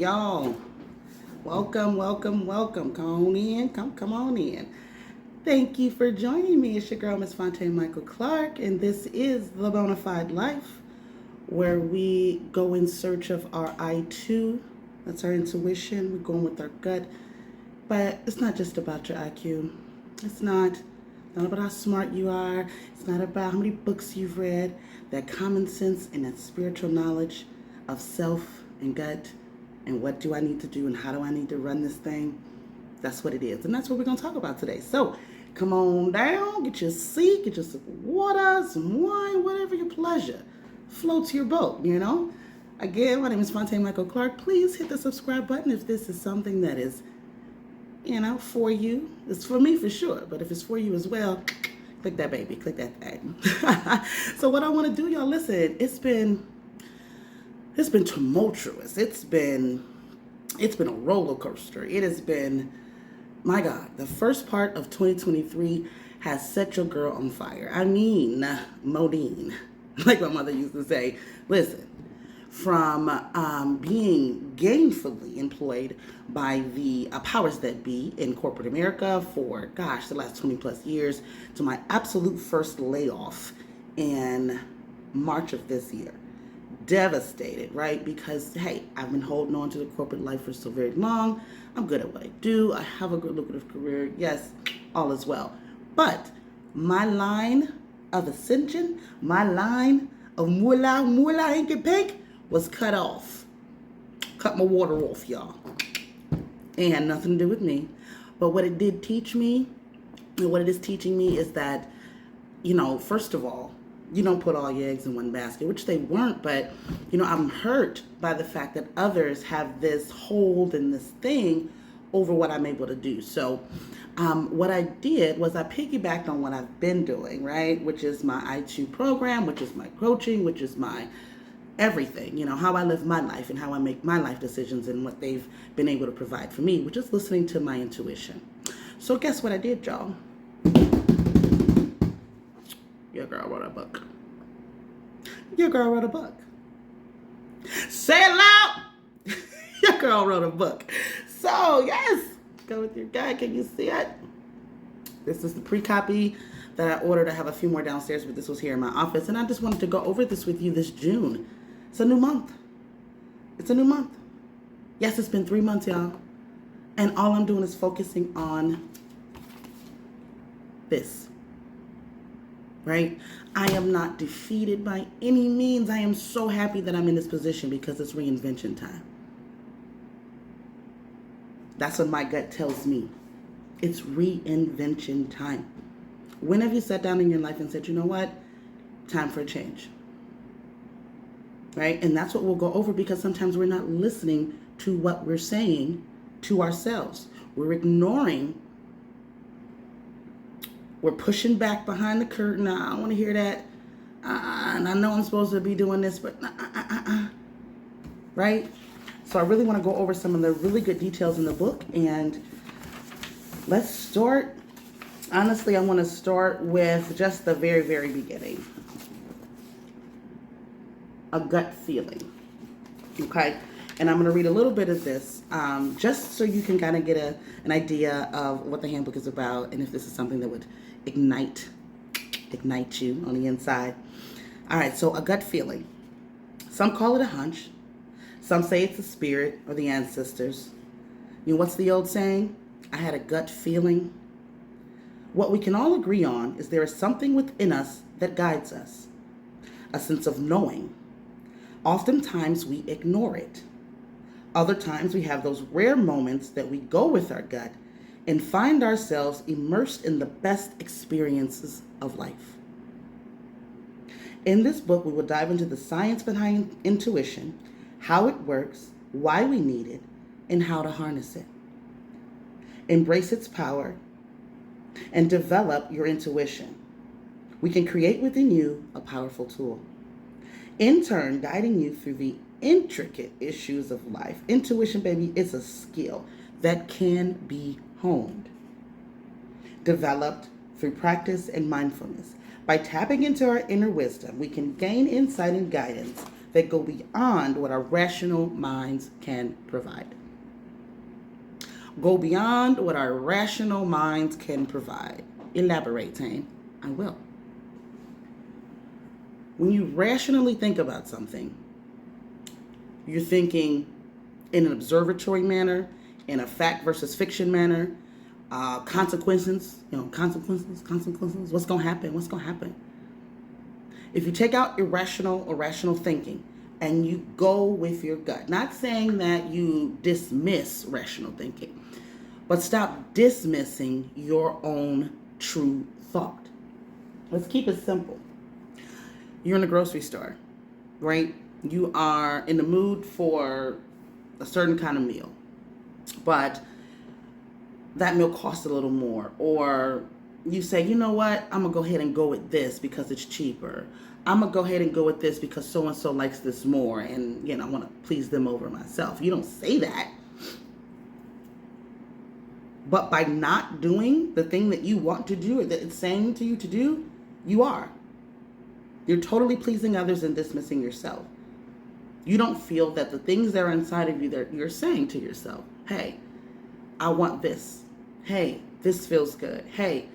y'all. Welcome, welcome, welcome. Come on in. Come on in. Thank you for joining me. It's your girl, Miss Fontaine Michael Clark, and this is The Bonafide Life, where we go in search of our I2. That's our intuition. We're going with our gut. But it's not just about your IQ. It's not about how smart you are. It's not about how many books you've read. That common sense and that spiritual knowledge of self and gut and what do I need to do and how do I need to run this thing. That's what it is. And that's what we're going to talk about today. So come on down, get your seat, get your sip of water, some wine, whatever your pleasure floats your boat, you know. Again, my name is Fontaine Michael Clark. Please hit the subscribe button if this is something that is, for you. It's for me for sure, but if it's for you as well, click that baby, click that thing. So what I want to do, y'all, listen, it's been tumultuous. It's been a roller coaster. It has been, my God, the first part of 2023 has set your girl on fire. I mean, Modine, like my mother used to say. Listen, from being gainfully employed by the powers that be in corporate America for, the last 20 plus years, to my absolute first layoff in March of this year. Devastated, right? Because, hey, I've been holding on to the corporate life for so very long. I'm good at what I do. I have a good lucrative career. Yes, all is well. But my line of ascension, my line of moolah, hinky pink was cut off. Cut my water off, y'all. It had nothing to do with me. But what it did teach me, and what it is teaching me is that, first of all, you don't put all your eggs in one basket, which they weren't, but, I'm hurt by the fact that others have this hold and this thing over what I'm able to do. So what I did was I piggybacked on what I've been doing, right, which is my I2 program, which is my coaching, which is my everything, how I live my life and how I make my life decisions and what they've been able to provide for me, which is listening to my intuition. So guess what I did, y'all? Your girl wrote a book. Your girl wrote a book. Say it loud. Your girl wrote a book. So, yes. Go with your guy. Can you see it? This is the pre-copy that I ordered. I have a few more downstairs, but this was here in my office. And I just wanted to go over this with you this June. It's a new month. It's a new month. Yes, it's been 3 months, y'all. And all I'm doing is focusing on this. Right? I am not defeated by any means. I am so happy that I'm in this position because it's reinvention time. That's what my gut tells me. It's reinvention time. When have you sat down in your life and said, you know what? Time for a change. Right? And that's what we'll go over because sometimes we're not listening to what we're saying to ourselves. We're ignoring. We're pushing back behind the curtain. I don't want to hear that. And I know I'm supposed to be doing this, but right? So I really want to go over some of the really good details in the book. And let's start. Honestly, I want to start with just the very, very beginning. A gut feeling. Okay? And I'm going to read a little bit of this just so you can kind of get an idea of what the handbook is about and if this is something that would ignite you on the inside. All right, so a gut feeling. Some call it a hunch. Some say it's the spirit or the ancestors. What's the old saying? I had a gut feeling. What we can all agree on is there is something within us that guides us. A sense of knowing. Oftentimes we ignore it. Other times we have those rare moments that we go with our gut and find ourselves immersed in the best experiences of life. In this book, we will dive into the science behind intuition, how it works, why we need it, and how to harness it. Embrace its power and develop your intuition. We can create within you a powerful tool. In turn, guiding you through the intricate issues of life. Intuition, baby, is a skill that can be honed, developed through practice and mindfulness. By tapping into our inner wisdom, we can gain insight and guidance that go beyond what our rational minds can provide. Go beyond what our rational minds can provide. Elaborate, Tane. I will. When you rationally think about something, you're thinking in an observatory manner, in a fact versus fiction manner, consequences, consequences, what's going to happen. If you take out irrational or rational thinking and you go with your gut, not saying that you dismiss rational thinking, but stop dismissing your own true thought. Let's keep it simple. You're in a grocery store, right? You are in the mood for a certain kind of meal, but that meal costs a little more. Or you say, you know what, I'm going to go ahead and go with this because it's cheaper. I'm going to go ahead and go with this because so-and-so likes this more, and, I want to please them over myself. You don't say that. But by not doing the thing that you want to do or that it's saying to you to do, you are. You're totally pleasing others and dismissing yourself. You don't feel that the things that are inside of you that you're saying to yourself, hey, I want this. Hey, this feels good. Hey,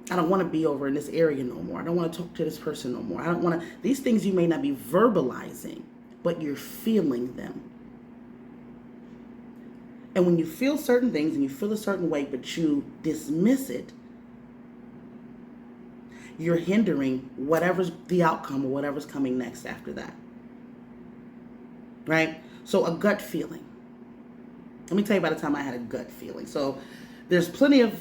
I don't want to be over in this area no more. I don't want to talk to this person no more. I don't want to. These things you may not be verbalizing, but you're feeling them. And when you feel certain things and you feel a certain way, but you dismiss it, you're hindering whatever's the outcome or whatever's coming next after that. Right? So a gut feeling. Let me tell you about the time I had a gut feeling. So there's plenty of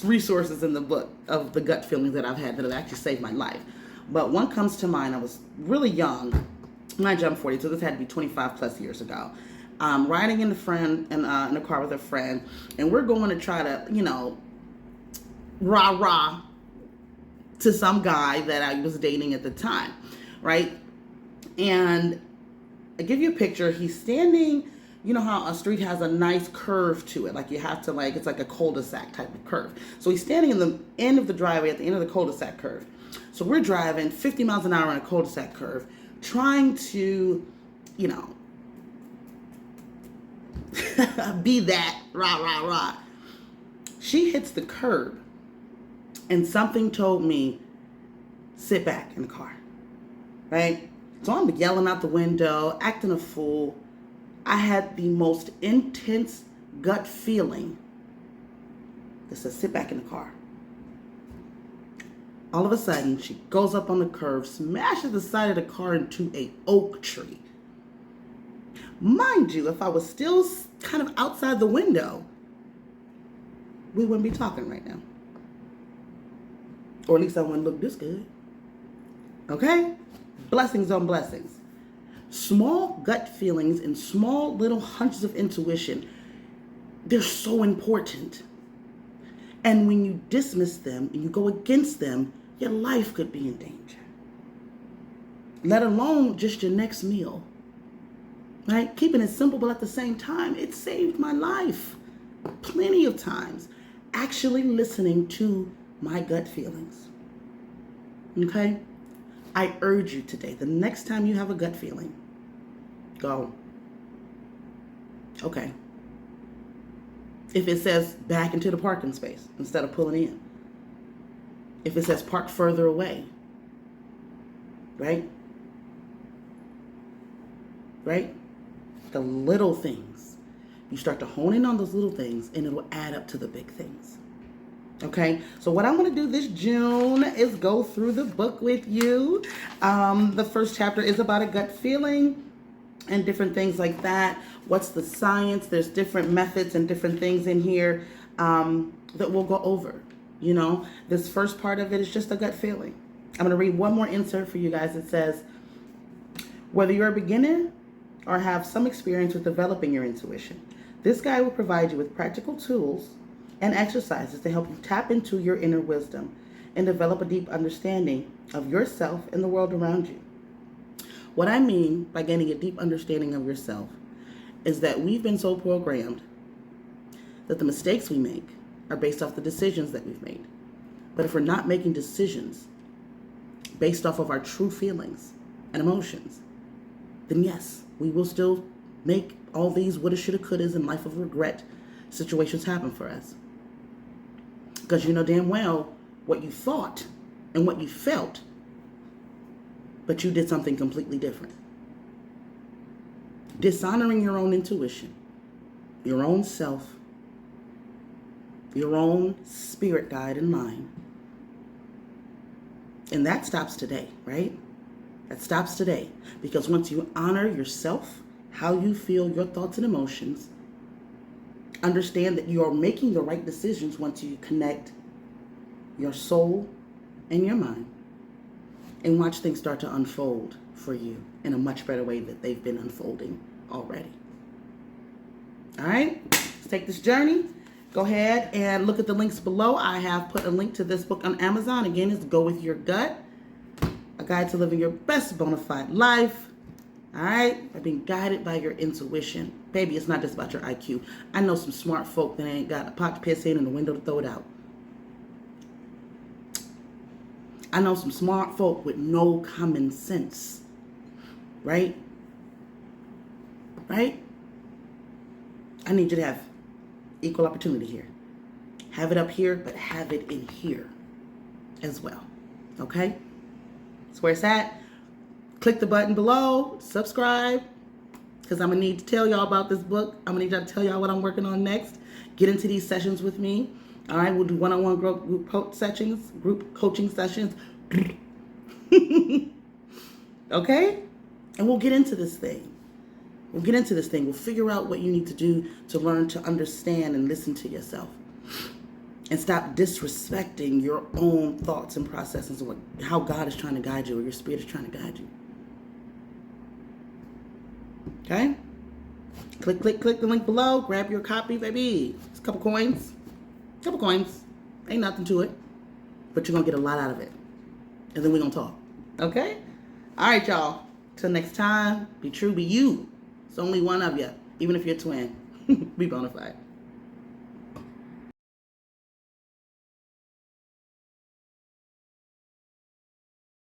resources in the book of the gut feelings that I've had that have actually saved my life. But one comes to mind. I was really young when I jumped 40, so this had to be 25 plus years ago. Riding in a car with a friend, and we're going to try to, rah-rah to some guy that I was dating at the time, right? And I give you a picture. He's standing, you know how a street has a nice curve to it, like you have to it's like a cul-de-sac type of curve. So he's standing in the end of the driveway at the end of the cul-de-sac curve. So we're driving 50 miles an hour on a cul-de-sac curve, trying to, be that rah. She hits the curb, and something told me, sit back in the car, right? So I'm yelling out the window, acting a fool. I had the most intense gut feeling that said, sit back in the car. All of a sudden, she goes up on the curve, smashes the side of the car into an oak tree. Mind you, if I was still kind of outside the window, we wouldn't be talking right now. Or at least I wouldn't look this good. Okay? Blessings on blessings. Small gut feelings and small little hunches of intuition, they're so important. And when you dismiss them and you go against them, your life could be in danger. Let alone just your next meal. Right? Keeping it simple, but at the same time, it saved my life plenty of times. Actually listening to my gut feelings. Okay? I urge you today, the next time you have a gut feeling, go. Okay. If it says back into the parking space instead of pulling in. If it says park further away. Right? Right? The little things. You start to hone in on those little things and it will add up to the big things. Okay, so what I want to do this June is go through the book with you. The first chapter is about a gut feeling and different things like that. What's the science? There's different methods and different things in here that we'll go over. This first part of it is just a gut feeling. I'm going to read one more insert for you guys. It says, whether you're a beginner or have some experience with developing your intuition, this guide will provide you with practical tools and exercises to help you tap into your inner wisdom and develop a deep understanding of yourself and the world around you. What I mean by gaining a deep understanding of yourself is that we've been so programmed that the mistakes we make are based off the decisions that we've made. But if we're not making decisions based off of our true feelings and emotions, then yes, we will still make all these woulda, shoulda, couldas and life of regret situations happen for us. Because you know damn well what you thought and what you felt, but you did something completely different. Dishonoring your own intuition, your own self, your own spirit guide and mind. And that stops today, right? That stops today. Because once you honor yourself, how you feel, your thoughts and emotions, understand that you are making the right decisions once you connect your soul and your mind, and watch things start to unfold for you in a much better way that they've been unfolding already. All right, let's take this journey. Go ahead and look at the links below. I have put a link to this book on Amazon. Again, it's Go With Your Gut, a guide to living your best bona fide life. All right, by being guided by your intuition. Baby, it's not just about your IQ. I know some smart folk that ain't got a pot to piss in and a window to throw it out. I know some smart folk with no common sense. Right? Right? I need you to have equal opportunity here. Have it up here, but have it in here as well. Okay? That's where it's at. Click the button below, subscribe, because I'm going to need to tell y'all about this book. I'm going to need y'all to tell y'all what I'm working on next. Get into these sessions with me. All right, we'll do one-on-one group coaching sessions. Okay? And we'll get into this thing. We'll figure out what you need to do to learn to understand and listen to yourself. And stop disrespecting your own thoughts and processes and how God is trying to guide you or your spirit is trying to guide you. Okay? Click the link below. Grab your copy, baby. It's a couple coins. Ain't nothing to it. But you're going to get a lot out of it. And then we're going to talk. Okay? All right, y'all. Till next time, be true, be you. It's only one of you, even if you're a twin. Be bona fide.